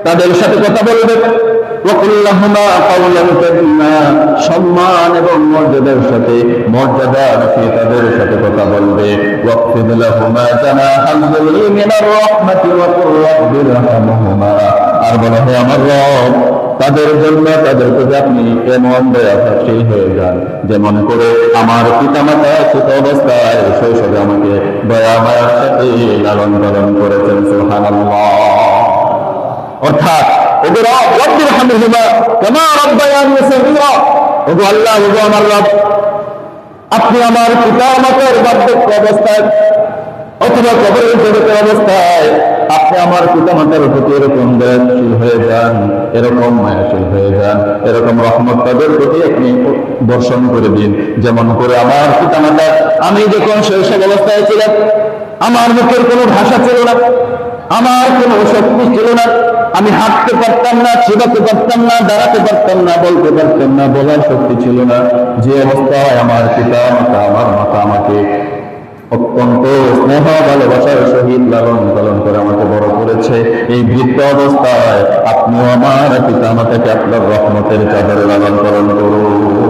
তাদের সাথে কথা বলবে, সম্মান এবং মর্যাদার সাথে মর্যাদা রেখে তাদের সাথে কথা বলবে। আর বলা হয় আমার রব, তাদের জন্য তাদের প্রতি আপনি এমন দয়াশীল হয়ে যান যেমন করে আমার পিতামাতা ছোট অবস্থায় শৈশবে আমাকে দয়া মায়ার সাথে লালন পালন করেছেন। সুবহানাল্লাহ। অর্থাৎ ওগো রব, রব্বির হামহুমা কামা রাব্বায়ানি সগীরা, ওগো আল্লাহ, ওগো আমার রব, আপনি আমার পিতামাতার বার্ধক্য অবস্থায় অথবা কবরের জগতে অবস্থায় আপনি আমার পিতামাতার প্রতি এরকম দয়াশীল হয়ে যান, এরকম মায়াশীল হয়ে যান, এরকম রহমত তাদের প্রতি আপনি বর্ষণ করে দিন যেমন করে আমার পিতামাতা, আমি যখন শৈশব অবস্থায় ছিলাম, আমার মুখের কোনো ভাষা ছিল না, আমার কোনো শক্তি ছিল না, আমি হাঁটতে পারতাম না, চিবাতে পারতাম না, দাঁড়াতে পারতাম না, বলতে পারতাম না, বলার শক্তি ছিল না, যে অবস্থায় আমার পিতা মাতা, আমার মাতা আমাকে অত্যন্ত স্নেহ ভালোবাসার সহিত লালন পালন করে আমাকে বড় করেছে, এই বৃদ্ধ অবস্থায় আপনিও আমার পিতা মাতাকে আপনার রহমতের চাদরে লালন পালন করুন।